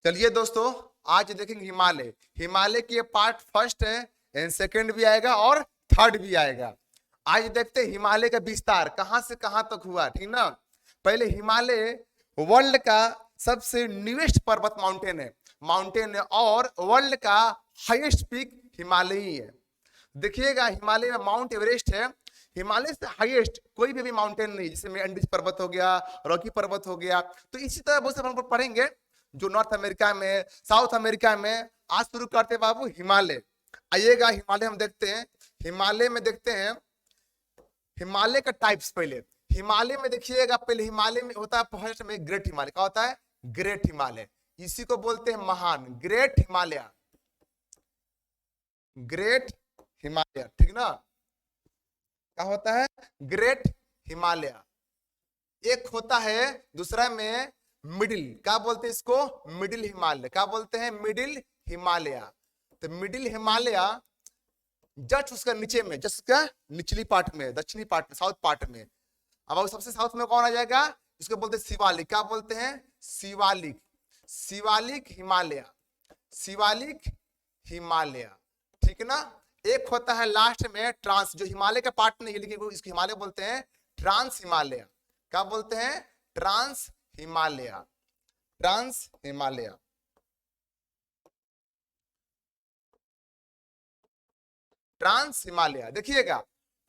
चलिए दोस्तों, आज देखेंगे हिमालय। हिमालय की ये पार्ट फर्स्ट है एंड सेकंड भी आएगा और थर्ड भी आएगा। आज देखते हैं हिमालय का विस्तार कहां से कहां तक हुआ, ठीक ना। पहले हिमालय वर्ल्ड का सबसे न्यूएस्ट पर्वत माउंटेन है और वर्ल्ड का हाईएस्ट पीक हिमालय ही है। देखिएगा, हिमालय में माउंट एवरेस्ट है। हिमालय से हाईएस्ट कोई भी माउंटेन नहीं, जैसे में एंडीज पर्वत हो गया, रॉकी पर्वत हो गया। तो इसी तरह बहुत से हम लोग पढ़ेंगे जो नॉर्थ अमेरिका में, साउथ अमेरिका में। आज शुरू करते बाबू हिमालय। आइएगा, हिमालय हम देखते हैं। हिमालय में देखते हैं हिमालय का टाइप्स। पहले हिमालय में देखिएगा, पहले हिमालय में होता है फर्स्ट में ग्रेट हिमालय। क्या होता है? ग्रेट हिमालय। इसी को बोलते हैं महान, ग्रेट हिमालय, ग्रेट हिमालय, ठीक ना। क्या होता है? ग्रेट हिमालय। एक होता है दूसरा में मिडिल। क्या बोलते हैं इसको? मिडिल हिमालय। क्या बोलते हैं? मिडिल हिमालय। तो मिडिल हिमालय जस्ट उसका नीचे में, जस्ट उसका निचली पार्ट में, दक्षिणी पार्ट में, साउथ पार्ट में। अब सबसे साउथ में कौन आ जाएगा? इसको बोलते हैं शिवालिक। क्या बोलते हैं? शिवालिक, शिवालिक हिमालय, शिवालिक हिमालय, ठीक ना। एक होता है लास्ट में ट्रांस, जो हिमालय का पार्ट नहीं है लेकिन इसको हिमालय बोलते हैं ट्रांस हिमालय। क्या बोलते हैं? Trans Himalaya, trans Himalaya. Trans Himalaya देखिएगा,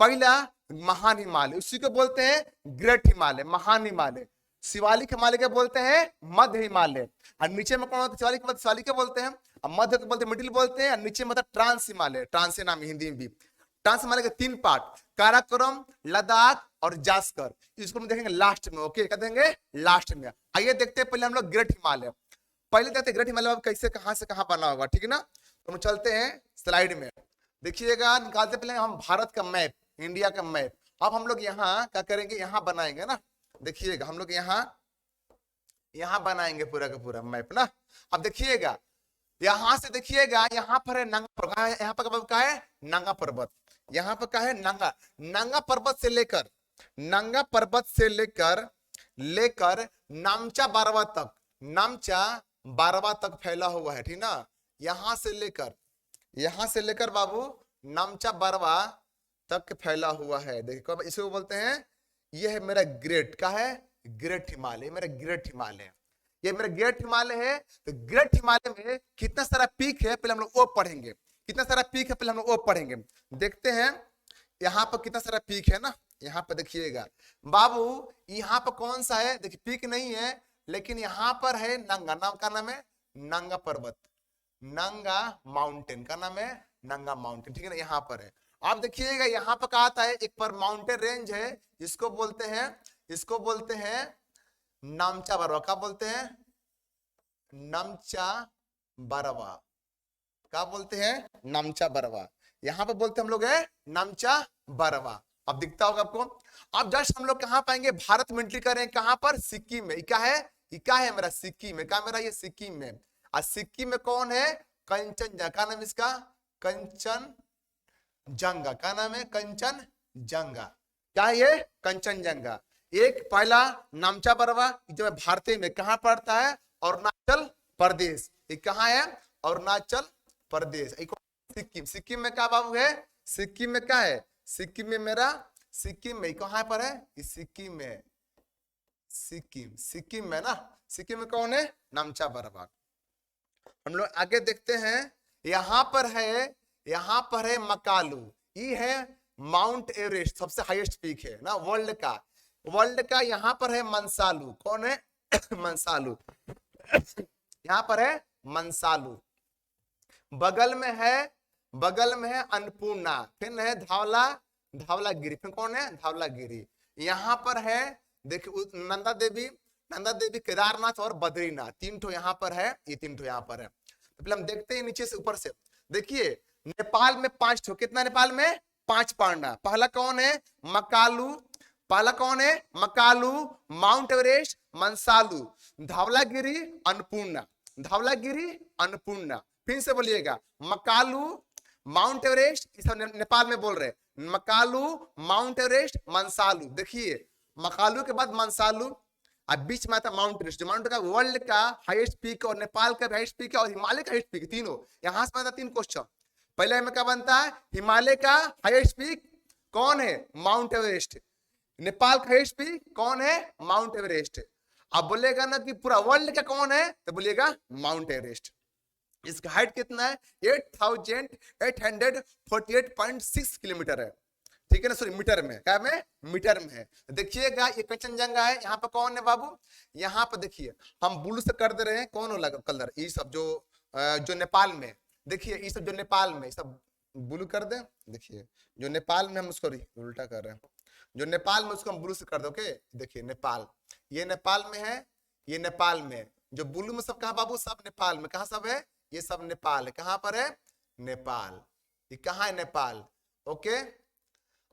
पहला महान हिमालय, उसी को बोलते हैं ग्रेट हिमालय, महान हिमालय। शिवालिक हिमालय के बोलते हैं मध्य हिमालय। और नीचे में कौन होता है? शिवालिक मध्य, शिवालिक के बोलते हैं। और मध्य को बोलते हैं मिडिल बोलते हैं। और नीचे में ट्रांस हिमालय, ट्रांस नाम हिंदी में भी। ट्रांस हिमालय के तीन पार्ट, काराकोरम, लद्दाख और जास्कर। इसको हम देखेंगे लास्ट में। ओके, क्या देंगे? लास्ट में। आइए देखते हैं पहले हम लोग ग्रेट हिमालय। पहले देखते हैं ग्रेट हिमालय कैसे, कहां से कहां बना होगा, ठीक है ना। तो हम चलते हैं स्लाइड में। देखिएगा, निकालते पहले हम भारत का मैप, इंडिया का मैप। अब हम लोग यहाँ क्या करेंगे? यहाँ बनाएंगे ना। देखिएगा, हम लोग यहाँ बनाएंगे पूरा का पूरा मैप ना। अब देखिएगा, यहां से देखिएगा, यहाँ पर है नंगा पर्वत। यहाँ पर क्या है? नंगा पर्वत। यहाँ पर क्या है? नंगा। नंगा पर्वत से लेकर, नंगा पर्वत से लेकर लेकर नामचा बारवा तक, नामचा बारवा तक फैला हुआ है, ठीक ना। यहां से लेकर बाबू नामचा बारवा तक फैला हुआ है। देखो, इसको बोलते हैं, ये है मेरा ग्रेट। का है? ग्रेट हिमालय, मेरा ग्रेट हिमालय। ये मेरा ग्रेट हिमालय है। तो ग्रेट हिमालय में कितना सारा पीक है पहले हम लोग वो पढ़ेंगे। कितना सारा पीक है पहले हम लोग वो पढ़ेंगे। देखते हैं यहाँ पर कितना सारा पीक है ना। यहाँ पर देखिएगा बाबू, यहाँ पर कौन सा है? देखिए, पीक नहीं है लेकिन यहाँ पर है नंगा। नाम का नाम है नंगा पर्वत, नंगा माउंटेन। का नाम है नंगा माउंटेन, ठीक है ना। यहाँ पर है। आप देखिएगा, यहाँ पर कहा था एक पर माउंटेन रेंज है, इसको बोलते हैं नामचा बरवा। क्या बोलते हैं? नामचा बरवा। क्या बोलते हैं? नामचा बरवा। यहाँ पे बोलते हैं हम लोग है नामचा बरवा। अब दिखता होगा आपको। अब जस्ट हम लोग कहाँ पाएंगे? भारत में एंट्री करें। कहां पर? सिक्किम में। क्या है? क्या है मेरा? सिक्किम में। क्या मेरा? ये सिक्किम में। और सिक्किम में कौन है? कंचनजंगा। का नाम इसका? कंचनजंगा। का नाम है? कंचनजंगा। क्या है ये? कंचनजंगा। एक पहला नामचा बरवा, जो भारतीय में कहां पड़ता है? अरुणाचल प्रदेश। ये कहां है? अरुणाचल प्रदेश। सिक्किम। सिक्किम में क्या बाबू है? सिक्किम में क्या है? सिक्किम में मेरा, सिक्किम में कहां पर है? सिक्किम में, सिक्किम में ना। सिक्किम में कौन है? नामचा बरवा। हम लोग आगे देखते हैं, यहां पर है मकालू। ये है माउंट एवरेस्ट, सबसे हाईएस्ट पीक है ना वर्ल्ड का। यहाँ पर है मंसालू। कौन है? मंसालू। यहाँ पर है मंसालू। बगल में है अन्नपूर्णा। फिर है धावलागिरी। फिर कौन है? धावलागिरी। यहाँ पर है देखिए नंदा देवी, केदारनाथ और बद्रीनाथ। तीन ठो यहाँ पर है। ये तीन ठो यहाँ पर है। तो पहले हम देखते हैं नीचे से ऊपर से। देखिए, नेपाल में 5 ठो। कितना नेपाल में? 5 पांडा। पहला कौन है? मकालू। पहला कौन है? Makalu, Mount Everest, Manaslu, Dhaulagiri, Annapurna. धावलागिरी, अन्नपूर्णा। फिर से बोलिएगा, मकालू, माउंट एवरेस्ट, नेपाल में बोल रहे। Makalu, Mount Everest, Manaslu. देखिए, मकालू के बाद मंसालू, अब बीच में आता माउंट एवरेस्ट, जो माउंट का वर्ल्ड का हाईएस्ट पीक और नेपाल का हाईएस्ट पीक है और हिमालय का हाईएस्ट पीक, तीनों यहां से बनता 3 क्वेश्चन। पहले में क्या बनता है, हिमालय का हाईएस्ट पीक कौन है, माउंट एवरेस्ट। नेपाल का हाईएस्ट पीक कौन है, माउंट एवरेस्ट। अब बोलेगा ना कि पूरा वर्ल्ड का कौन है, तो बोलिएगा माउंट एवरेस्ट। इसका हाइट कितना है, 8848.6 किलोमीटर है, ठीक है ना, सॉरी मीटर में, क्या में, मीटर में है। देखिएगा ये कंचनजंगा है, यहाँ पे कौन है बाबू, यहाँ पे देखिए हम ब्लू से कर दे रहे हैं, कौन वाला कलर, ये सब जो नेपाल में, देखिए ये सब जो नेपाल में, सब ब्लू कर दे। देखिए जो नेपाल में, हम उसको उल्टा कर रहे हैं, जो नेपाल में उसको हम ब्लू से कर दो। ओके, देखिए नेपाल, ये नेपाल में है, ये नेपाल में, जो ब्लू में सब कहा बाबू, सब नेपाल में, कहा सब है, ये सब नेपाल है, कहां पर है, नेपाल, ये कहां है, नेपाल। ओके,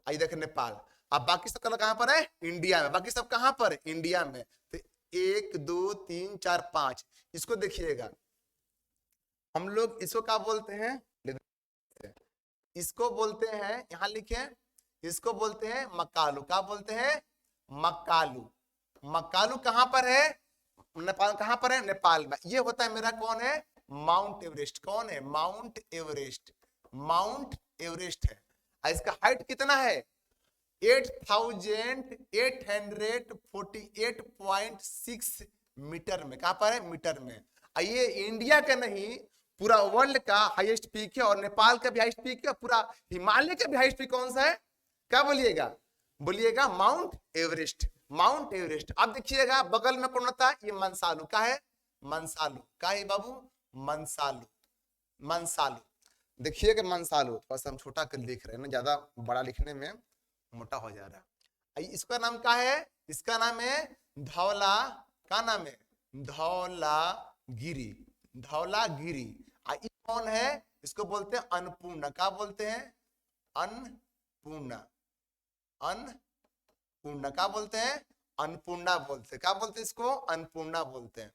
आई देख नेपाल। अब बाकी सब कलर कहां पर है, इंडिया में, बाकी सब कहां पर, इंडिया में। तो 1 2 3 4 5, इसको देखिएगा, हम लोग इसको क्या बोलते हैं, इसको बोलते हैं, यहां लिखे, इसको बोलते हैं मकालू। क्या बोलते हैं, मकालू। मकालू कहां पर है, नेपाल, कहां पर है, नेपाल में। ये होता है मेरा कौन है, माउंट एवरेस्ट। कौन है, माउंट एवरेस्ट, माउंट एवरेस्ट है। इसका हाइट कितना है, 8848.6 मीटर में, कहां पर है, मीटर में। ये इंडिया का नहीं, पूरा वर्ल्ड का हाईएस्ट पीक है, और नेपाल का भी हाईएस्ट पीक है, पूरा हिमालय का भी हाईएस्ट पीक कौन सा है, क्या बोलिएगा, बोलिएगा माउंट एवरेस्ट, माउंट एवरेस्ट। अब देखिएगा बगल में कौन होता है, ये मंसालू, का है, मंसालू, का है बाबू, मंसालू, मंसालू। देखिएगा मंसालू, थोड़ा सा हम छोटा कर लिख रहे हैं ना, ज्यादा बड़ा लिखने में मोटा हो जा रहा है। इसका नाम क्या है, इसका नाम है धौला, का नाम है, धौलागिरी, धौलागिरी। ये कौन है, इसको बोलते हैं अन्नपूर्णा। क्या बोलते हैं, अन्नपूर्णा, अन्नपूर्णा, क्या बोलते हैं, अन्नपूर्णा बोलते हैं। क्या बोलते हैं इसको, अन्नपूर्णा बोलते हैं।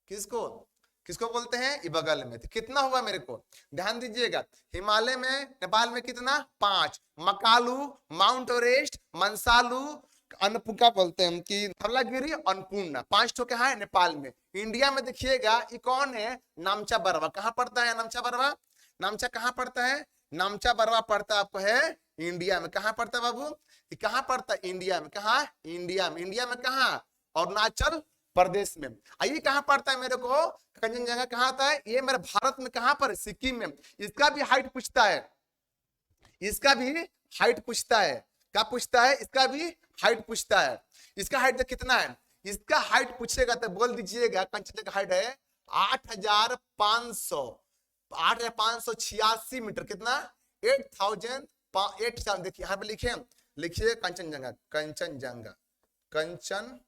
किसको, किसको बोलते हैं, ये बगल में। तो कितना हुआ मेरे को, ध्यान दीजिएगा, हिमालय में, नेपाल में कितना, 5, मकालू, माउंट एवरेस्ट, मंसालू, अन्नपूर्णा बोलते हैं कि धवलागिरी, अन्नपूर्णा, 5 तो क्या है नेपाल में। इंडिया में देखिएगा ये कौन है, नामचा बरवा। कहां पड़ता है नामचा बरवा, नामचा कहां पड़ता है, नामचा बरवा पड़ता आपको है इंडिया में। कहां पड़ता है बाबू, ये कहां पड़ता है, इंडिया में। कहा, इंडिया में, इंडिया में कहा, अरुणाचल प्रदेश में। ये कहां पड़ता है मेरे को, कंचनजंगा कहां आता है, ये मेरे भारत में कहां पर, सिक्किम में। इसका भी हाइट पूछता है, इसका भी हाइट पूछता है, क्या पूछता है, इसका भी हाइट पूछता है। इसका हाइट कितना है, इसका हाइट पूछेगा तो बोल दीजिएगा, कंचनजंगा हाइट है 8,586 मीटर। कितना, 8,000, देखिए यहाँ पे लिखे, लिखिए कंचनजंगा, कंचनजंगा, कंचनजंगा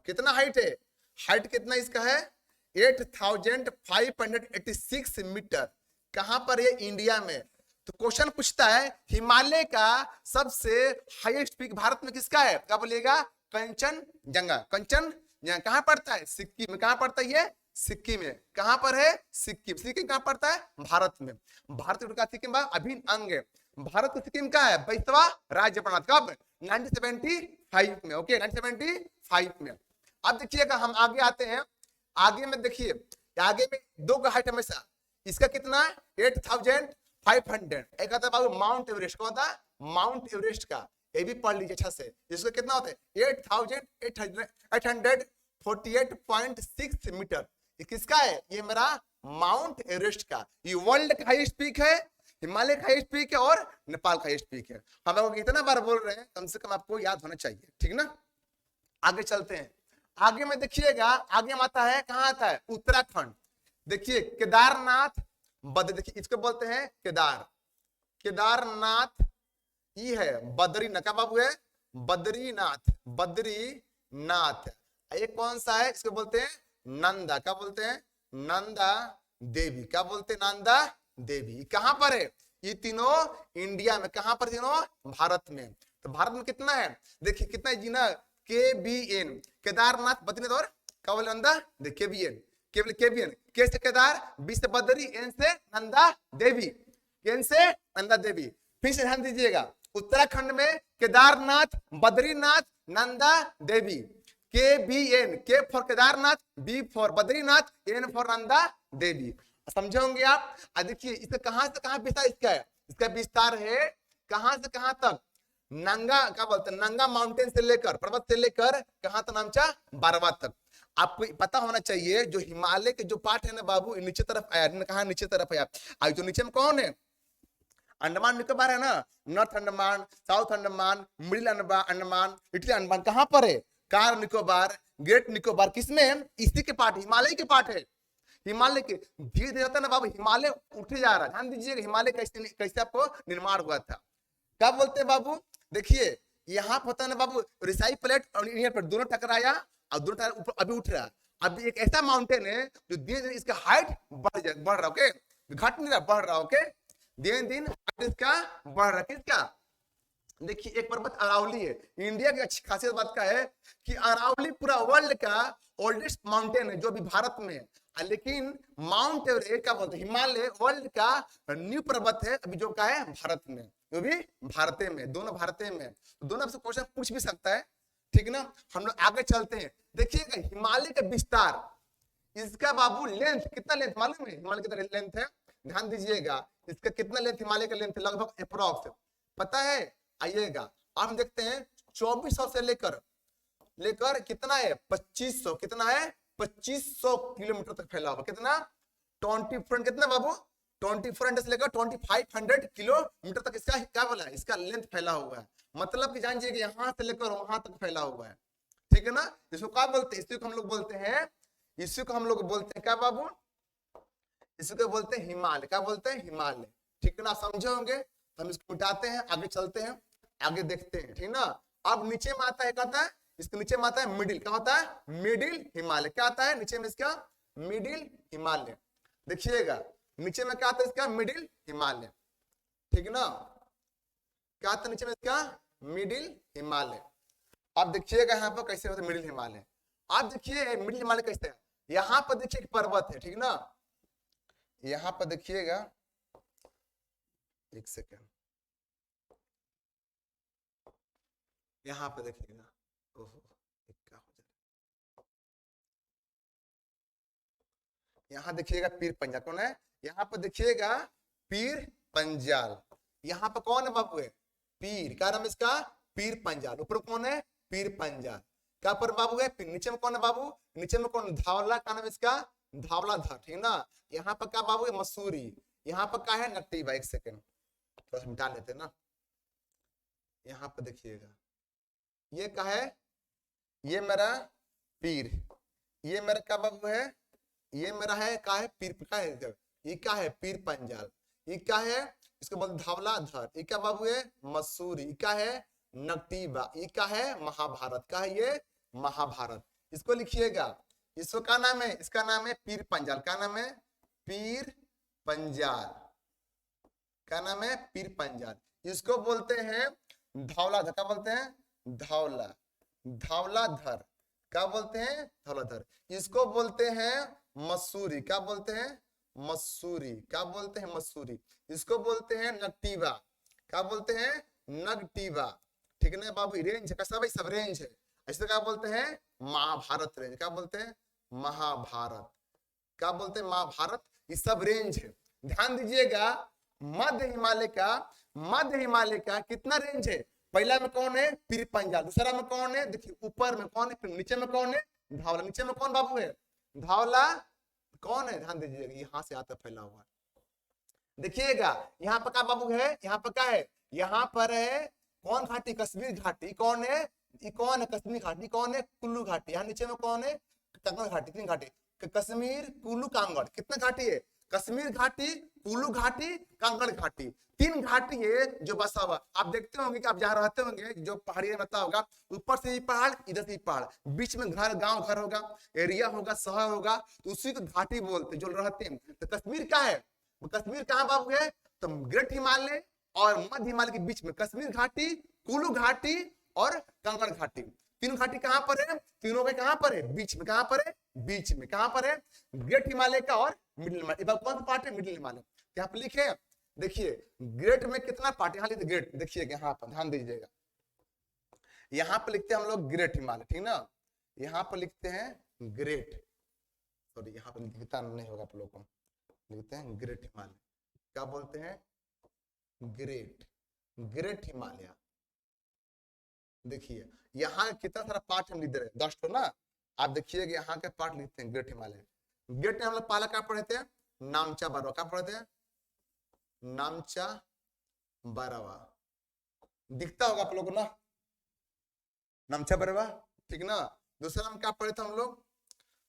कितना हाइट है, हाइट कितना इसका है, 8,586 मीटर। कहां पर है, इंडिया में। तो क्वेश्चन पूछता है हिमालय का सबसे हाईएस्ट पीक भारत में किसका है, क्या बोलिएगा, कंचनजंगा। कंचनजंगा कहां पड़ता है, सिक्किम में। कहां पड़ता है ये, सिक्किम में। कहां पर है, सिक्किम। सिक्किम कहां पड़ता है, भारत में। भारत का सिक्किम अभिन्न अंग है। भारत का सिक्किम का है 22वां राज्य बना, कब, 1975 में। ओके, 1975 में। अब देखिएगा हम आगे आते हैं, आगे में देखिए, आगे में 2 का हाइट हमेशा, इसका कितना है 8,500। एक आता है बाबू माउंट एवरेस्ट, कौन था, माउंट एवरेस्ट का, ये भी पढ़ लीजिए अच्छा से। इसका कितना होता है 8,848.6 मीटर। ये किसका है, ये मेरा माउंट एवरेस्ट का। ये वर्ल्ड का हाईएस्ट पीक है, हिमालय का हाईएस्ट पीक है, और नेपाल का हाईएस्ट पीक है। हम लोग इतना बार बोल रहे हैं, कम से कम आपको याद होना चाहिए, ठीक ना। आगे चलते हैं, आगे में देखिएगा, आगे में आता है, कहां आता है, उत्तराखंड। देखिए केदारनाथ, देखिए इसको बोलते हैं केदार, केदारनाथ। ये है बद्रीनाथ, क्या बाबू है, बद्रीनाथ, बद्रीनाथ। ये कौन सा है, इसको बोलते हैं नंदा। क्या बोलते हैं, नंदा देवी। क्या बोलते हैं, नंदा देवी। कहां पर है, ये तीनों इंडिया में। कहां पर, तीनों भारत में। तो भारत में कितना है, देखिए कितना है जी ना, KBN, केदारनाथ, बद्रीनाथ और क्या बोले, नंदा, KBN, केवल KBN, के से केदार, बी से बद्री, एन से नंदा देवी, एन से नंदा देवी। फिर से ध्यान दीजिएगा, उत्तराखंड में Kedarnath, Badrinath, Nanda Devi. KBN, K for Kedarnath, B for Badrinath, N for Nanda Devi. समझे होंगे आप। देखिए इसका कहां से कहां विस्तार इसका है, इसका विस्तार है कहां से कहां तक, नंगा क्या बोलते हैं, नंगा माउंटेन से लेकर, पर्वत से लेकर कहां तक, नामचा बरवा तक। आपको पता होना चाहिए जो हिमालय के जो पार्ट है ना बाबू, नीचे तरफ आया, कहा नीचे तरफ आया। अब जो नीचे में कौन है, अंडमान निकोबार है ना, north Andaman, south Andaman, middle Andaman, little Andaman, कहां पर है, कार निकोबार, ग्रेट निकोबार, किसमें, इसी के पार्ट, हिमालय के पार्ट है। हिमालय के धीरे धीरे होता है ना बाबू, हिमालय उठे जा रहा है। ध्यान दीजिएगा हिमालय कैसे कैसे आपको निर्माण हुआ था, क्या बोलते हैं बाबू। देखिए यहाँ होता है ना बाबू, रिसाई प्लेट और यहाँ पर दोनों टकराया और दोनों टकरा ऊपर अभी उठ रहा है। अभी एक ऐसा माउंटेन है जो धीरे धीरे इसका हाइट बढ़ रहा, ओके, घट नहीं रहा, बढ़ रहा, ओके, दिन दिन इसका बढ़ रहा। किसका, देखिए एक पर्वत अरावली है। इंडिया की अच्छी खासियत बात का है कि अरावली पूरा वर्ल्ड का ओल्डेस्ट माउंटेन है जो भी भारत में है, लेकिन माउंट एवरेस्ट क्या बोलते हैं, हिमालय वर्ल्ड का न्यू पर्वत है अभी जो का है भारत में, जो भी भारत में, दोनों भारत में, दोनों आपसे क्वेश्चन पूछ भी सकता है, ठीक ना। हम लोग आगे चलते हैं। देखिएगा हिमालय का विस्तार, इसका बाबू लेंथ कितना, लेंथ मालूम है हिमालय कितना लेंथ है, ध्यान दीजिएगा इसका कितना लेंथ, हिमालय का लेंथ लगभग अप्रोक्स पता है, आइएगा आप देखते हैं 2400 से लेकर कितना है 2500, कितना है 2500 किलोमीटर तक फैला हुआ। कितना 24 कितना बाबू, 2400 से लेकर 2500 किलोमीटर तक इसका क्या बोला है, इसका लेंथ फैला हुआ है। मतलब कि जान जाइए यहाँ से लेकर वहां तक फैला हुआ है, ठीक है ना। इसको क्या बोलते हैं, इसी को हम लोग बोलते हैं, इसी को हम लोग बोलते हैं क्या बाबू, इसी को बोलते हैं हिमालय। क्या बोलते हैं, हिमालय, ठीक है ना। समझे होंगे, हम इसको मिटाते हैं, आगे चलते हैं, आगे देखते हैं, ठीक ना। अब नीचे में आता है, कहता है इसके नीचे में आता है मिडिल, क्या होता है, मिडिल हिमालय। क्या आता है नीचे में इसका, मिडिल हिमालय। देखिएगा नीचे में क्या आता है इसका, मिडिल हिमालय, ठीक है ना। क्या आता है नीचे में इसका, मिडिल हिमालय। अब देखिएगा यहाँ पर कैसे होता है मिडिल हिमालय। आप देखिए मिडिल हिमालय कैसे है, यहाँ पर देखिए एक पर्वत है, ठीक ना। यहाँ पर देखिएगा, एक सेकेंड, यहाँ पे देखिएगा, ओहो क्या हो जाए, यहाँ देखिएगा पीर पंजाल, कौन है, यहाँ पर देखिएगा पीर पंजाल। यहाँ पर कौन है बाबू, है पीर, क्या नाम इसका, पीर पंजाल। ऊपर कौन है, पीर पंजाल। क्या पर बाबू है, नीचे में कौन है बाबू, नीचे में कौन, धावला, क्या नाम इसका, धावलाधर, ठीक ना। यहाँ पर क्या बाबू है, मसूरी। यहाँ पर क्या है, नक्टीबा। एक सेकेंड थोड़ा सा मिटा लेते ना। यहाँ पर देखिएगा ये क्या है, ये मेरा पीर, ये मेरा क्या बाबू है, ये मेरा है क्या है, पीर का है, ये क्या है, पीर पंजाल। ये क्या है, इसको बोलते धावलाधर। ये क्या बाबू है, मसूरी। ये क्या है, नक्टीबा। ये क्या है, महाभारत। क्या है ये, महाभारत। इसको लिखिएगा, इसको क्या नाम है, इसका नाम है पीर पंजाल। क्या नाम है, पीर पंजाल। क्या नाम है, पीर पंजाल। इसको बोलते हैं धावलाधर। क्या बोलते हैं, धावलाधर। क्या बोलते हैं, धावलाधर। इसको बोलते हैं मसूरी। क्या बोलते हैं, मसूरी। क्या बोलते हैं, मसूरी। इसको बोलते हैं नगटीबा। क्या बोलते हैं, नगटीबा, ठीक है ना बाबू। रेंज का सब सब रेंज है। ऐसे क्या बोलते हैं, महाभारत रेंज। क्या बोलते हैं, महाभारत। क्या बोलते हैं, महाभारत। ये सब रेंज है। ध्यान दीजिएगा मध्य हिमालय का कितना रेंज है। पहला में कौन है, पीर पंजाल। दूसरा में कौन है, देखिए ऊपर में कौन है, नीचे में कौन है, धावला। नीचे में कौन बाबू है, धावला कौन है, ध्यान दीजिएगा यहाँ से आता फैला हुआ। देखिएगा यहाँ पर क्या बाबू है, यहाँ पर क्या है, यहाँ पर है कौन घाटी, कश्मीर घाटी। कौन है, ये कौन है, कश्मीर घाटी। कौन है, कुल्लू घाटी। यहाँ नीचे में कौन है, कांगड़ घाटी। तीन घाटी, कश्मीर, कुल्लू, कांगड़। कितना घाटी है, कश्मीर घाटी, कुल्लू घाटी, कांगड़ घाटी। तीन घाटी है जो बसा हुआ। आप देखते होंगे कि आप जहाँ रहते होंगे, जो पहाड़ी रहता होगा, ऊपर से ये पहाड़, इधर से पहाड़, बीच में घर, गांव घर होगा, एरिया होगा, शहर होगा, तो उसी को घाटी बोलते जो रहते हैं। तो कश्मीर क्या है, कश्मीर कहाँ बाबू है, तो ग्रेट हिमालय और मध्य हिमालय के बीच में कश्मीर घाटी, कुल्लू घाटी और कांगड़ घाटी। तीनों घाटी कहां पर है, तीनों के कहां पर है, बीच में। कहां पर है, बीच में। कहां पर है, ग्रेट हिमालय का और मिडिल हिमालय। कौन सा पार्ट है, मिडिल हिमालय। यहाँ पर लिखे, देखिए ग्रेट में कितना पार्ट, यहाँ ग्रेट देखिएगा, यहाँ पर ध्यान दीजिएगा। यहाँ पे लिखते हैं हम लोग ग्रेट हिमालय, ठीक ना, यहाँ पर लिखते हैं ग्रेट, सॉरी यहाँ पर लिखता नहीं होगा आप लोगों को, लिखते हैं ग्रेट हिमालय, क्या बोलते हैं, ग्रेट, ग्रेट हिमालय। देखिए यहाँ कितना सारा पार्ट हम लिख दे रहे हैं, 10 तो ना, आप देखिएगा यहाँ के पार्ट लिखते हैं ग्रेट हिमालय। ग्रेट में हम लोग पहला क्या पढ़े थे, नामचा बरवा, क्या पढ़े थे, नामचा बरवा, दिखता होगा आप लोगों को ना, नामचा बरवा, ठीक ना। दूसरा में क्या पढ़े थे हम लोग,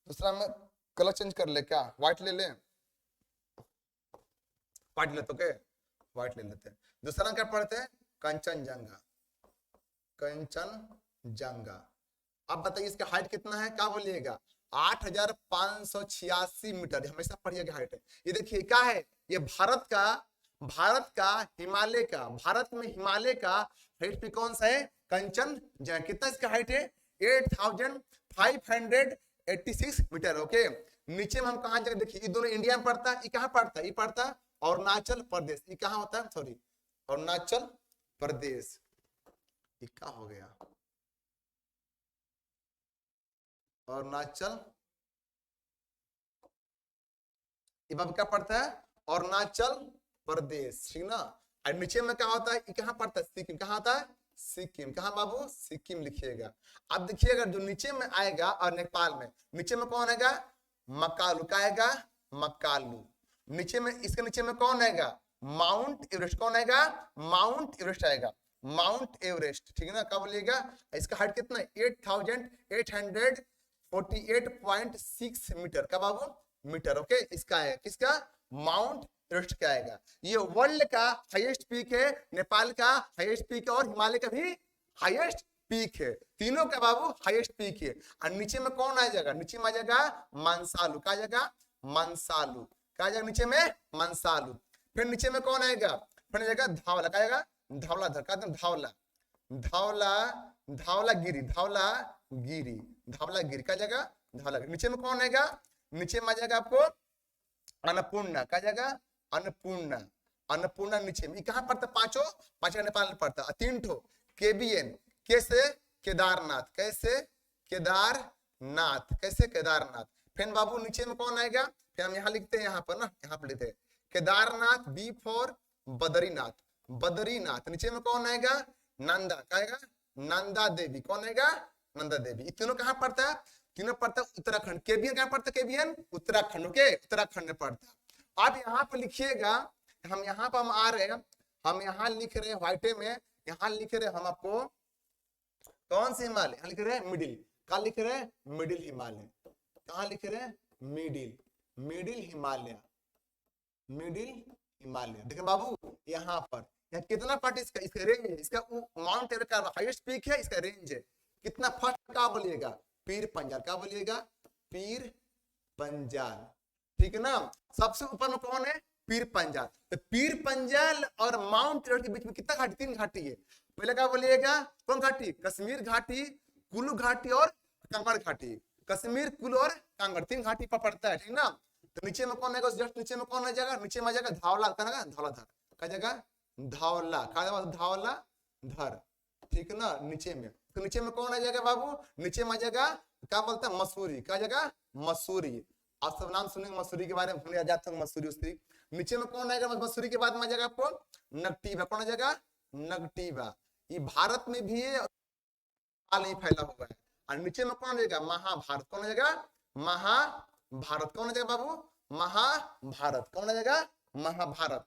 दूसरा में कलर चेंज कर ले क्या, व्हाइट ले ले, व्हाइट ले तो क्या, व्हाइट ले लेते हैं। दूसरा में क्या पढ़ते हैं, कंचनजंगा, कंचनजंगा। अब बताइए इसका हाइट कितना है, क्या बोलिएगा, 8586 मीटर, हमेशा पढ़िएगा हाइट है। ये देखिए क्या है, ये भारत का हिमालय का, भारत में हिमालय का हाइट पे कौन सा है, कंचनजंगा। कितना इसका हाइट है, 8586 मीटर, ओके। नीचे में हम कहा जाए, देखिए ये दोनों इंडिया में पड़ता है, ये कहाँ पड़ता है, ये पड़ता है अरुणाचल प्रदेश, ये कहाँ होता है, सॉरी अरुणाचल प्रदेश, ये क्या हो गया, अरुणाचल, ये बाबू क्या पड़ता है, अरुणाचल प्रदेश, ठीक ना। और नीचे में क्या होता है, ये कहाँ पड़ता है, सिक्किम, कहाँ होता है, सिक्किम, कहाँ बाबू, सिक्किम लिखिएगा। अब देखिएगा जो नीचे में आएगा, और नेपाल में नीचे में कौन आएगा, मकालू, क्या आएगा, मकालू। नीचे में, इसके नीचे में कौन आएगा, माउंट एवरेस्ट, कौन आएगा, माउंट एवरेस्ट आएगा, माउंट एवरेस्ट, ठीक है ना। क्या बोलिएगा, इसका हाइट कितना है, 8848.6 मीटर का बाबू, मीटर, ओके। इसका है किसका, माउंट एवरेस्ट का आएगा। ये वर्ल्ड का हाईएस्ट पीक है, नेपाल का हाईएस्ट पीक है, और हिमालय का भी हाईएस्ट पीक है, तीनों का बाबू हाईएस्ट पीक है। और नीचे में कौन आ जाएगा, नीचे में आ जाएगा मंसालू, क्या जाएगा, मंसालू, क्या जाएगा नीचे में, मंसालू। फिर नीचे में कौन आएगा, फिर जाएगा धावला, क्या आएगा, धौलाधर, क्या धावला, धावला, धावलागिरी, धावलागिरी, धावलागिरी, क्या जाएगा, धावलागिरी। नीचे में कौन आएगा, नीचे में आ जाएगा आपको अन्नपूर्णा, क्या जाएगा, अन्नपूर्णा, अन्नपूर्णा नीचे में। कहां पड़ता, पांचों नेपाल में पड़ता। 3 ठो केबीएन, कैसे, केदारनाथ, कैसे, केदारनाथ, कैसे, केदारनाथ। फिर बाबू नीचे में कौन आएगा, फिर हम यहाँ लिखते हैं, यहाँ पर ना, यहाँ पर लिखते हैं केदारनाथ, बी फॉर बद्रीनाथ, बद्रीनाथ। नीचे में कौन आएगा, नंदा, क्या आएगा, नंदा देवी, कौन आएगा, नंदा देवी। ये तीनों कहां पड़ता है, तीनों पड़ता है उत्तराखंड। केबीएन कहां पड़ता है, केबीएन उत्तराखंड, ओके, उत्तराखंड में पड़ता है। अब यहाँ पे लिखिएगा, हम यहाँ पर हम आ रहे हैं, हम यहाँ लिख रहे हैं व्हाइटे में, यहाँ लिख रहे हैं हम आपको कौन से हिमालय, यहाँ लिख रहे हैं मिडिल, क्या लिख रहे हैं, मिडिल हिमालय, कहाँ लिख रहे हैं, middle, middle Himalaya, middle Himalaya. देखिए बाबू यहाँ पर, यहाँ कितना पार्ट इसका, इसका रेंज है, इसका माउंट एवरेस्ट का हाईएस्ट पीक है, इसका रेंज है कितना, फर्स्ट क्या बोलिएगा, पीर पंजाल, क्या बोलिएगा, पीर पंजाल, ठीक है ना। सबसे ऊपर में कौन है, पीर पंजाल। तो पीर पंजाल और माउंट एवरेस्ट के बीच में कितना घाटी, 3 घाटी है। पहले क्या बोलिएगा, कौन घाटी, कश्मीर घाटी, कुल्लू घाटी और कांगड़ घाटी, कश्मीर, कुल्लू और कांगड़, 3 घाटी पर पड़ता है, ठीक ना। तो नीचे में कौन है, जस्ट नीचे में कौन आ जाएगा, नीचे में आ जाएगा धावला, धौलाधर, क्या जगह, धावला, धावला धर, ठीक है ना। नीचे में, तो नीचे में कौन आ जाएगा बाबू, नीचे में आ जाएगा क्या बोलते हैं, मसूरी, क्या जगह, मसूरी। आप सब नाम सुनेंगे मसूरी के बारे में, भूल जाते हैं मसूरी उसूरी। नीचे में कौन आएगा, मसूरी के बाद में आ जाएगा आपको नगटीबा, कौन आ जाएगा, नगटीबा। ये भारत में भी नहीं फैला हुआ है। और नीचे में कौन आ जाएगा, महाभारत, कौन आ जाएगा, महाभारत, कौन आ जाएगा बाबू, महाभारत, कौन आ जाएगा, महाभारत।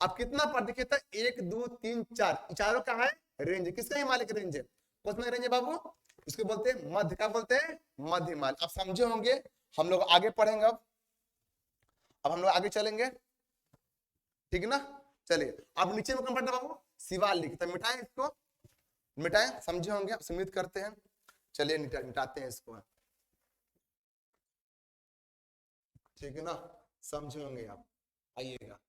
अब कितना पढ़ देखिए, 1 2 3 4, चारों का है रेंज, किसका हिमालय का रेंज है, कौन रेंज है बाबू, इसको बोलते हैं मध्य, क्या बोलते हैं, मध्य हिमालय। आप समझे होंगे, हम लोग आगे पढ़ेंगे, अब हम लोग आगे चलेंगे, ठीक है ना। चलिए अब नीचे में कौन पढ़ना बाबू, शिवालिक, तो मिटाएं इसको, मिटाएं, समझे होंगे, उम्मीद करते हैं। चलिए मिटाते हैं इसको, ठीक है ना, समझे होंगे आप, आइएगा।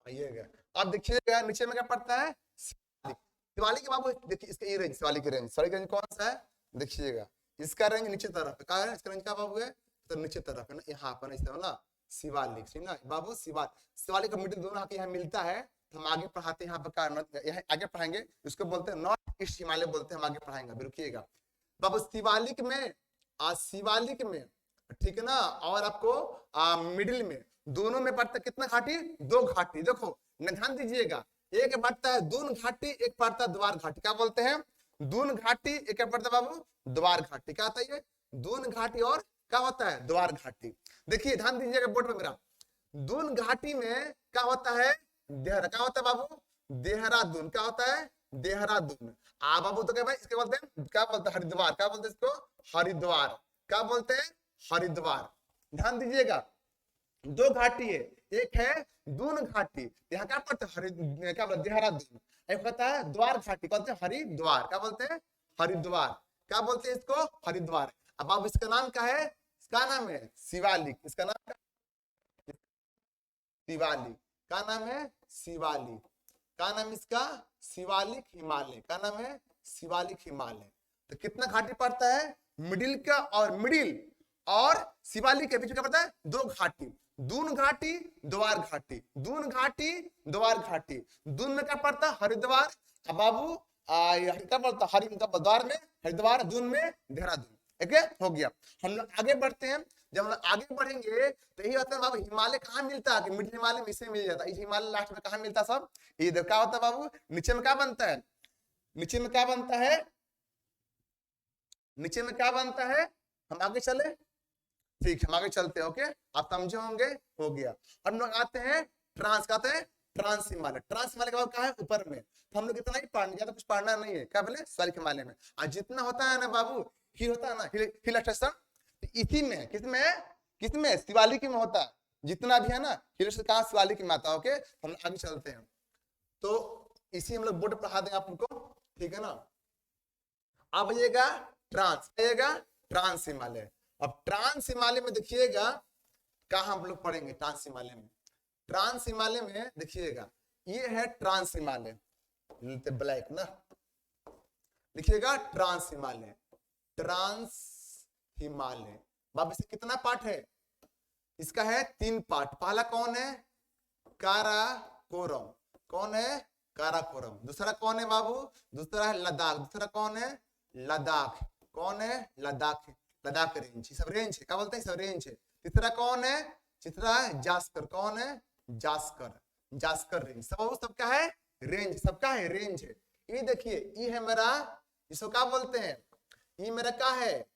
आइएगा, अब देखिएगा नीचे में क्या पड़ता है, शिवालिक। शिवालिक के बाबू देखिए, इसका ये रेंज, शिवालिक की रेंज, शिवालिक रेंज कौन सा है, देखिएगा इसका रेंज नीचे तरफ है, क्या है इसका रेंज क्या बाबू है, तो नीचे तरफ है ना, यहाँ पर इस तरह ना शिवालिक, ठीक ना बाबू, शिवालिक का मिडिल दोनों आके यहाँ मिलता है, तो हम आगे पढ़ाते हैं यहाँ पर क्या, यहाँ आगे पढ़ाएंगे, इसको बोलते हैं नॉर्थ ईस्ट हिमालय बोलते हैं, हम आगे पढ़ाएंगे, रुकिएगा बाबू। शिवालिक में शिवालिक में ठीक है ना, और आपको मिडिल में दोनों में पड़ता है कितना घाटी, 2 घाटी, देखो ध्यान दीजिएगा, एक पड़ता है दून घाटी, एक पड़ता है द्वार घाटी, क्या बोलते हैं दून घाटी, एक पड़ता है बाबू द्वार घाटी, क्या होता है ये दून घाटी और क्या होता है द्वार घाटी। देखिए ध्यान दीजिएगा बोर्ड में मेरा, दून घाटी में क्या होता है देहरा, क्या होता है बाबू देहरादून, क्या होता है देहरादून। बाबू तो क्या भाई इसके बोलते हैं, क्या बोलते हैं हरिद्वार, क्या बोलते हैं इसको हरिद्वार, क्या बोलते हैं हरिद्वार। ध्यान दीजिएगा 2 घाटी है, एक है दून घाटी, यहाँ क्या पड़ता है क्या बोलते देहरादून, एक होता है द्वार घाटी, बोलते हैं हरिद्वार, क्या बोलते हैं हरिद्वार, क्या बोलते हैं इसको हरिद्वार। अब इसका नाम क्या है, इसका नाम है शिवालिक, इसका नाम शिवालिक, क्या नाम है शिवालिक, क्या नाम इसका शिवालिक हिमालय, क्या नाम है शिवालिक हिमालय। तो कितना घाटी पड़ता है मिडिल का, और मिडिल और शिवालिक के बीच में क्या पड़ता है 2 घाटी, दून घाटी द्वार घाटी, दून घाटी द्वार घाटी, दून में क्या पड़ता है हरिद्वार, अब बाबू क्या पड़ता हरिद्वार में हरिद्वार, दून में देहरादून, ठीक है हो गया। हम लोग आगे बढ़ते हैं, जब हम लोग आगे बढ़ेंगे तो यही होता है बाबू हिमालय कहाँ मिलता है, मिडिल हिमालय में इसे मिल जाता है, हिमालय लास्ट में कहाँ मिलता है सब, ये क्या होता है बाबू नीचे में क्या बनता है, नीचे में क्या बनता है, नीचे में क्या बनता है, हम आगे चले, ठीक है हम आगे चलते हैं, ओके आप समझे होंगे, हो गया। हम लोग आते हैं ट्रांस, कहते हैं ट्रांस हिमालय, ट्रांस हिमालय का क्या है ऊपर में, तो हम लोग इतना ही पढ़ना, ज्यादा कुछ पढ़ना नहीं है, क्या बोले शिवालिक हिमालय में, और जितना होता है ना बाबू हिल होता है ना हिल स्टेशन, इसी में किसमें शिवालिक में होता है, जितना भी है ना हिल स्टेशन कहाँ शिवालिक में आता है, ओके हम आगे चलते हैं। तो इसी हम लोग बोर्ड पढ़ा देंगे आप लोग को, ठीक है ना। अब आइएगा ट्रांस हिमालय। अब ट्रांस हिमालय में देखिएगा कहा हम लोग पढ़ेंगे, ट्रांस हिमालय में, ट्रांस हिमालय में देखिएगा ये है ट्रांस हिमालय, ब्लैक ना, देखिएगा ट्रांस हिमालय, ट्रांस हिमालय बाबू से कितना पार्ट है, इसका है 3 पार्ट। पहला कौन है काराकोरम, कौन है काराकोरम, दूसरा कौन है बाबू, दूसरा है लद्दाख, दूसरा कौन है लद्दाख, कौन है लद्दाख, लद्दाख रेंज, सब रेंज है, क्या बोलते हैं सब रेंज है। तीसरा कौन है, तीसरा है जास्कर, कौन है जास्कर रेंज, सब क्या है रेंज, सबका है रेंज है। ये देखिए ये है मेरा, इसको क्या बोलते हैं, ये मेरा क्या है,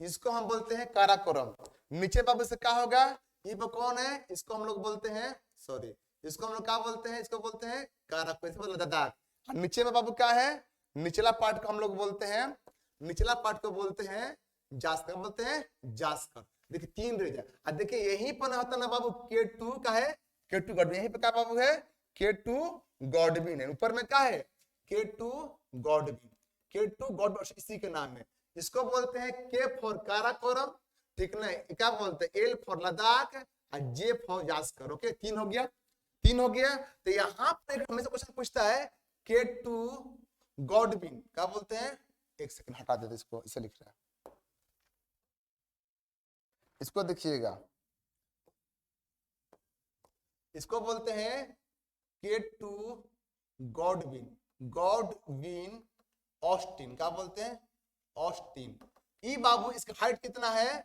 इसको हम बोलते हैं काराकोरम। नीचे बाबू से क्या होगा, ये कौन है, इसको हम लोग बोलते हैं सॉरी, इसको हम लोग क्या बोलते हैं, इसको बोलते हैं काराकोरम लद्दाख। नीचे में बाबू क्या है, निचला पार्ट को हम लोग बोलते हैं, निचला पार्ट को बोलते हैं जास्कर, बोलते हैं जास्कर। देखिए 3 रेंज है, देखिए यहीं पर होता ना बाबू K2 का है, K2 गॉडविन, यहीं पे क्या बाबू है K2 गॉडविन है, ऊपर में क्या है K2 गॉडविन, K2 गॉडविन इसी के नाम है। इसको बोलते हैं K फॉर काराकोरम, ठीक ना, क्या बोलते हैं L फॉर लद्दाख और J फॉर जास्कर, ओके 3 हो गया, 3 हो गया। तो यहाँ पे हमेशा क्वेश्चन पूछता है K2 गॉडविन, क्या बोलते हैं, एक सेकंड हटा देते इसको, इसे लिख रहा है, इसको देखिएगा, इसको बोलते हैं K2 गॉडविन ऑस्टिन, क्या बोलते हैं ऑस्टिन। ई बाबू इसका हाइट कितना है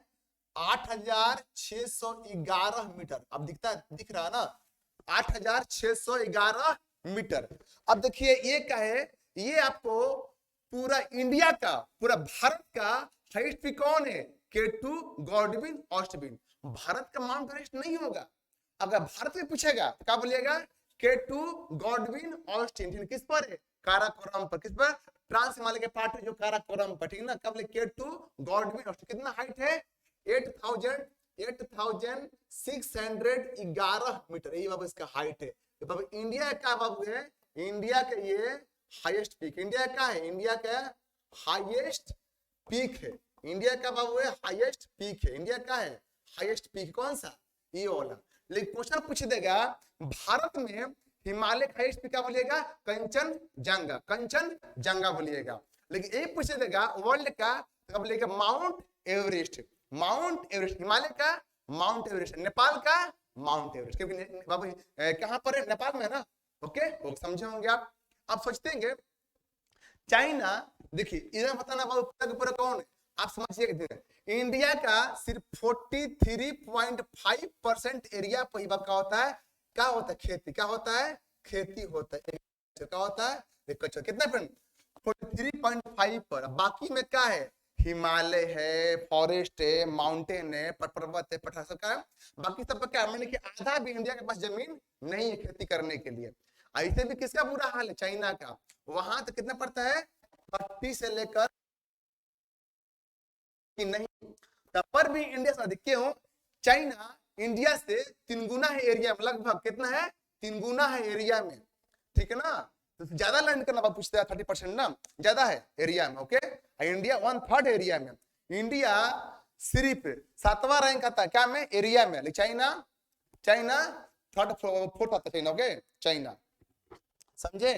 8611 मीटर, अब दिख रहा है ना 8611 मीटर। अब देखिए ये क्या है, ये आपको पूरा इंडिया का, पूरा भारत का हाइट पीक कौन है K2 गॉडविन ऑस्टिन। भारत का माउंट एवरेस्ट नहीं होगा, अगर भारत में पूछेगा तो क्या बोलिएगा K2 गॉडविन ऑस्टिन, किस पर है काराकोरम पर, किस पर ट्रांस हिमालय के पार्ट जो काराकोरम पर, ठीक ना। कब K2 गॉडविन ऑस्टिन, कितना हाइट है 8611 मीटर, ये बाबू इसका हाइट है। तो बाबू इंडिया का बाबू है, इंडिया का ये हाईएस्ट पीक, इंडिया का है, इंडिया का हाईएस्ट पीक है, इंडिया का बाबू है हाईएस्ट पीक है, इंडिया का है हाईएस्ट पीक, कौन सा ये वाला। लेकिन क्वेश्चन पूछ देगा भारत में हिमालय का हाईएस्ट पीक क्या बोलिएगा कंचनजंगा, कंचनजंगा बोलिएगा। लेकिन ये पूछ देगा वर्ल्ड का कब लेके mount Everest, mount Everest Himalaya का माउंट एवरेस्ट, नेपाल का माउंट एवरेस्ट, क्योंकि बाबू कहां पर है, नेपाल में है ना। ओके वो समझे होंगे आप सोचते हैं चाइना, देखिए इधर बताना बाबू पूरा कौन है, आप समझिए इंडिया का सिर्फ 43.5% एरिया पर क्या होता है, क्या होता है खेती, क्या होता है खेती होता है, क्या होता है एग्रीकल्चर, कितना फ्रेंड 43.5 पर, बाकी में क्या है हिमालय है, फॉरेस्ट है, माउंटेन है, पर्वत है, पठार सब का है, बाकी सब क्या मैंने कि आधा भी इंडिया के पास जमीन नहीं है खेती करने के लिए। ऐसे भी किसका बुरा हाल है, चाइना का, वहां तो कितना पड़ता है 30 से लेकर कि नहीं, तब पर भी इंडिया से अधिक क्यों, चाइना इंडिया से 3 गुना है एरिया में, लगभग कितना है 3 गुना है एरिया में, ठीक है ना, तो ज्यादा लैंड करना पूछते हैं 30% ना, ज्यादा है एरिया में। ओके इंडिया 1/3 एरिया में, इंडिया सिर्फ 7वां रैंक आता है क्या में एरिया में, चाइना चाइना 3rd 4th आता है चाइना। ओके चाइना समझे,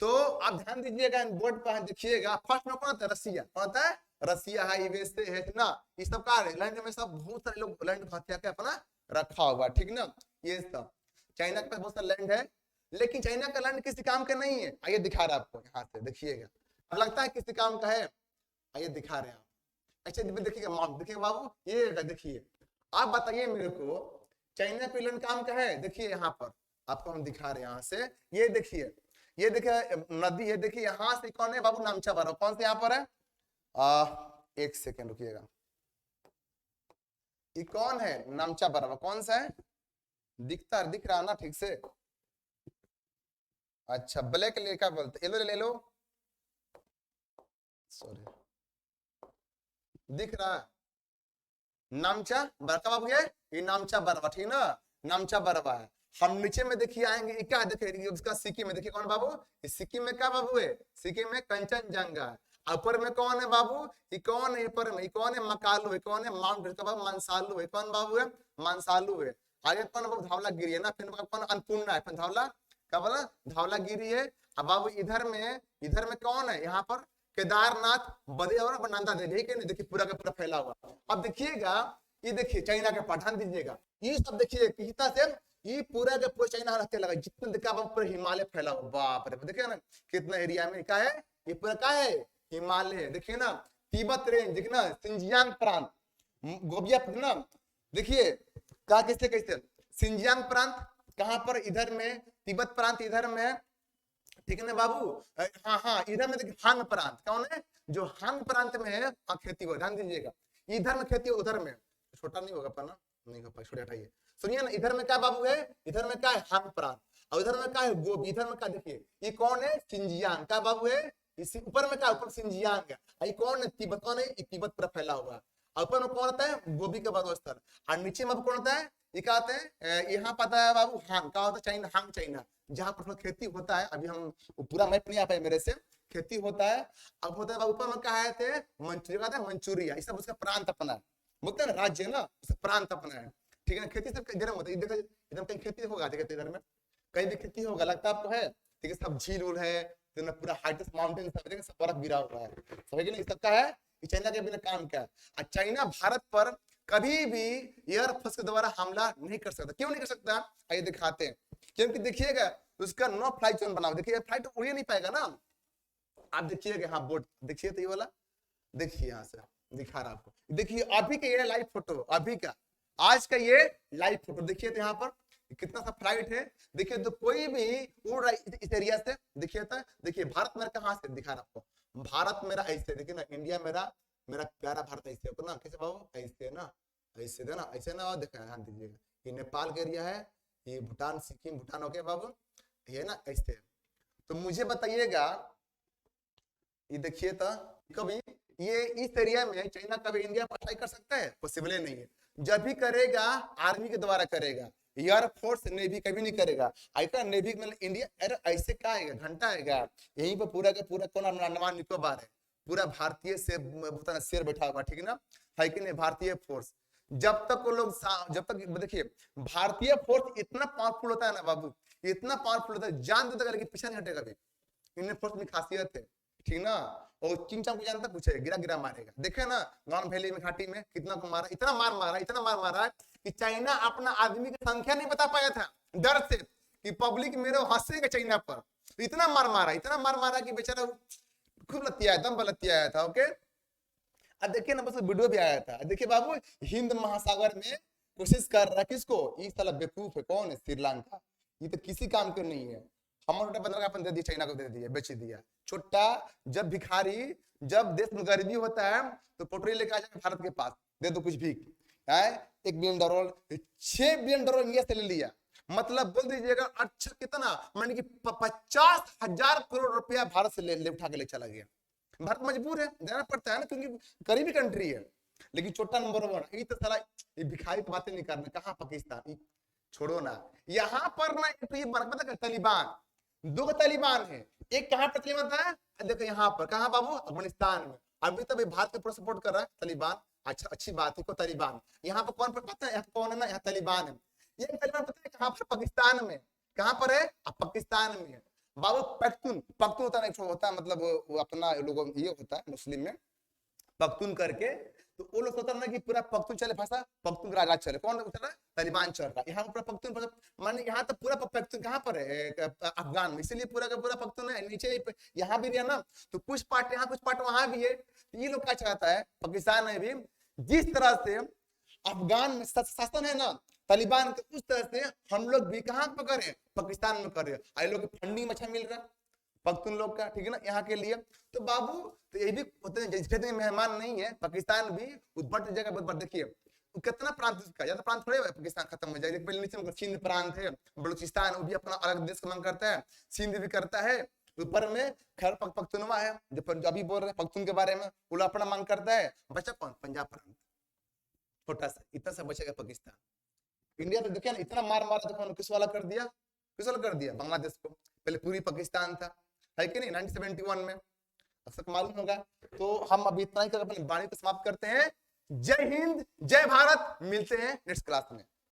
तो आप ध्यान दीजिएगा बोर्ड पर देखिएगा, फर्स्ट में कौन आता है रसिया, कौन आता है रसिया है, यूएसए है ना, ये सब का लैंड में सब बहुत सारे लोग लैंड हत्या के अपना रखा हुआ, ठीक ना, ये सब चाइना के पास बहुत सारा लैंड है, लेकिन चाइना का लैंड किसी काम का नहीं है, आइए दिखा रहा आपको यहाँ से देखिएगा, अब लगता है किसी काम का है, आइए दिखा रहे हैं आप, अच्छा देखिएगा माउंट, देखिए बाबू ये देखिए, आप बताइए मेरे को चाइना का लैंड काम का है, देखिए यहाँ पर आपको हम दिखा रहे हैं यहाँ से, ये देखिए नदी है, देखिए यहाँ से कौन है बाबू नामचा बर्फ, कौन से यहाँ पर है, एक सेकेंड रुकिएगा, ये कौन है नामचा बर्फ, कौन सा है, दिख रहा ना ठीक से, अच्छा ब्लैक ले क्या बोलते, येलो ले लो, सॉरी दिख रहा है नामचा बर्फा बाबू, ये नामचा बर्फा, ठीक ना, नामचा बर्फा है, हम नीचे में देखिए आएंगे क्या देखिए उसका सिक्किम में, देखिए कौन बाबू, इस सिक्किम में क्या बाबू है, सिक्किम में कंचनजंगा है, ऊपर में कौन है बाबू, ये कौन है ऊपर में, ये कौन है मकालू है, कौन है माउंट मनसालू है, कौन बाबू है मनसालू है, आगे कौन बाबू धौलागिरी है ना, फिर कौन अन्नपूर्णा है, फिर क्या बोला धौलागिरी है, अब बाबू इधर में कौन है, यहाँ पर केदारनाथ बद्रीनाथ और नंदा देवी, देखिए पूरा का पूरा फैला हुआ, अब देखिएगा ये देखिए चाइना के पठान दीजिएगा, ये सब देखिए कितना से ये पूरा का पूरा चाइना रहते लगा, जितना देखा पूरा हिमालय फैला हुआ, बाप रे देखिए ना कितना एरिया में क्या है, ये पूरा क्या है हिमालय, देखिए ना तिब्बत रेंज, देखिए ना सिंजियांग प्रांत, गोबिया ना, देखिए क्या कैसे सिंजियांग प्रांत कहां पर, इधर में तिब्बत प्रांत इधर में, ठीक है ना बाबू, हाँ इधर में देखिए हांग प्रांत, कौन है जो हांग प्रांत में है, खेती हो, ध्यान दीजिएगा इधर में खेती उधर में, छोटा नहीं होगा पाना, नहीं हो पाए, छोटे हटाइए, सुनिए ना इधर में क्या बाबू है, इधर में क्या है हांग प्रांत, और इधर में क्या है गोबी, इधर में क्या देखिए ये कौन है सिंजियांग, क्या बाबू है इसी ऊपर में क्या, ऊपर सिंजियांग है, ये कौन है तिब्बत, कौन है ये तिब्बत पर फैला हुआ है, ऊपर में कौन होता है गोबी का बाबू स्थल, और नीचे में कौन होता है, ये क्या होता है यहाँ पता है बाबू हांग, क्या होता है चाइना, हांग चाइना, जहां पर खेती होता है, अभी हम पूरा मैप नहीं आ पाए मेरे से, खेती होता है, अब होता है ऊपर में क्या है थे मंचूरिया, मंचूरिया ये सब उसका प्रांत अपना है, बोलते हैं राज्य ना उसका प्रांत अपना है, ठीक है ना, खेती सब इधर होता है, इधर कहीं खेती होगा, देखते इधर में कहीं भी खेती होगा, लगता है आपको है, ठीक है, सब झील उल है, पूरा हाइटेस्ट माउंटेन सब बर्फ गिरा हुआ है, समझ नहीं सबका है, चाइना के बिना काम क्या है, चाइना भारत पर कभी भी एयरफोर्स के द्वारा हमला नहीं कर सकता, क्यों नहीं कर सकता, आइए दिखाते हैं, क्योंकि देखिएगा उसका नो फ्लाई जोन बना, देखिए फ्लाइट उड़ ही नहीं पाएगा ना, आप देखिएगा हाँ बोर्ड देखिए, तो ये वाला देखिए यहाँ से दिखा रहा आपको, देखिए अभी का ये लाइव फोटो, अभी का आज का ये लाइव फोटो देखिए, तो यहाँ पर कितना सा फ्लाइट है, देखिए तो कोई भी उड़ रहा है इस एरिया से, देखिए था, देखिए भारत मेरा कहाँ से दिखा रहा आपको, भारत मेरा ऐसे देखिए ना, इंडिया मेरा प्यारा भारत ऐसे होगा ना, कैसे बाबू ऐसे ना, ऐसे देना ऐसे ना, देखा ध्यान दीजिएगा, ये नेपाल का एरिया है, ये भूटान सिक्किम भूटान हो गया बाबू, ये ना ऐसे, तो मुझे बताइएगा ये देखिए तो कभी ये इस एरिया में चाइना कभी इंडिया पर अटैक कर सकता है, पॉसिबल नहीं है, जब भी करेगा आर्मी के द्वारा करेगा, एयरफोर्स नेवी कभी नहीं करेगा, आइका नेवी में इंडिया, अरे ऐसे क्या आएगा घंटा आएगा, यहीं पर पूरा का पूरा कौन अंडमान निकोबार है, पूरा भारतीय शेर बैठा हुआ, ठीक है ना, है कि नहीं भारतीय फोर्स, जब तक वो लोग जब तक देखिए भारतीय फोर्स इतना पावरफुल होता है ना बाबू, इतना पावरफुल होता है, जान देता है पीछे नहीं हटेगा, इंडियन फोर्स में खासियत है, ठीक ना, और चिंचा को जानता कुछ है, गिरा गिरा मारेगा। देखे ना गांव वैली में घाटी में कितना को मारा, इतना मार मारा, इतना मार मारा कि चाइना अपना आदमी की संख्या नहीं बता पाया था डर से कि पब्लिक मेरे हंसेगा चाइना पर। इतना मार मारा, इतना मार मारा कि बेचारा खूब लतिया, दम लतिया था। ओके, अब देखिए ना, बस वीडियो भी आया था। देखिए बाबू, हिंद महासागर में कोशिश कर रहा है किसको, ये साला बेवकूफ है, कौन है, श्रीलंका। ये तो किसी काम के नहीं है। हमारे बंदर अपन दे दिया, चाइना को दे दिया, बेच दिया। छोटा जब भिखारी, जब देश में गरीबी होता है तो पोटरी लेके आ जाए भारत के पास, दे दो कुछ भी, $1 बिलियन, $6 बिलियन इंडिया से ले लिया। मतलब बोल दीजिएगा अच्छा कितना, माने कि 50,000 करोड़ रुपया भारत से ले उठा के ले चला गया। भारत मजबूर है, देना पड़ता है ना, क्योंकि गरीबी कंट्री है। लेकिन छोटा नंबर 1 ये तो साला ये भिखारी की बातें नहीं करना। कहाँ पाकिस्तान, छोड़ो ना। यहाँ पर ना तो ये पता तालिबान, 2 तालिबान है। एक कहाँ पर तालिबान था, देखो यहाँ पर, कहाँ बाबू, अफगानिस्तान में। अभी तो भारत को सपोर्ट कर रहा है तालिबान, अच्छा अच्छी बात है। को तालिबान यहाँ पर कौन पता है, कौन है ना, यहाँ तालिबान है। ये तालिबान पता है कहाँ पर, पाकिस्तान में। कहाँ पर है, पाकिस्तान में है बाबू। पख्तून, पख्तून होता है, होता है मतलब वो अपना लोगों ये होता है मुस्लिम में पख्तून करके, तो वो लोग सोचता है ना कि पूरा पख्तून चले भाषा, पख्तून का राज चले। कौन चल रहा है, तालिबान चल रहा है। यहाँ पूरा पख्तून, माने यहाँ तो पूरा पख्तून कहाँ पर है, अफगान में, इसीलिए पूरा का पूरा पख्तून है। नीचे यहाँ भी है ना, तो कुछ पार्ट यहाँ, कुछ पार्ट वहां भी है। ये लोग क्या चाहता है, पाकिस्तान में भी जिस तरह से अफगान में शासन है ना तालिबान के, उस तरह से हम लोग भी कहाँ पर करें, पाकिस्तान में करें। आई लोग फंडिंग अच्छा मिल रहा पख्तून लोग का, ठीक है ना, यहाँ के लिए। तो बाबू तो ये भी होते हैं, जैसे मेहमान नहीं है पाकिस्तान भी, बट जगह बहुत देखिए कितना प्रांत उसका, ज्यादा प्रांत थोड़े पाकिस्तान खत्म हो जाएगा। पहले नीचे सिंध प्रांत है, बलूचिस्तान, वो भी अपना अलग देश का मांग करता है, सिंध भी करता है। ऊपर में खैर पख्तूनवा है, जो अभी बोल रहे हैं पख्तून के बारे में, वो अपना मांग करता है। बचा कौन, पंजाब प्रांत, छोटा सा, इतना सा बचेगा पाकिस्तान। इंडिया तो देखिए ना, इतना मार मारा तो किस वाला कर दिया, किस वाला कर दिया, बांग्लादेश को। पहले पूरी पाकिस्तान था, है कि नहीं, 1971 में, अब सबको मालूम होगा। तो हम अभी इतना ही कर अपनी वाणी को समाप्त करते हैं। जय हिंद, जय भारत, मिलते हैं नेक्स्ट क्लास में।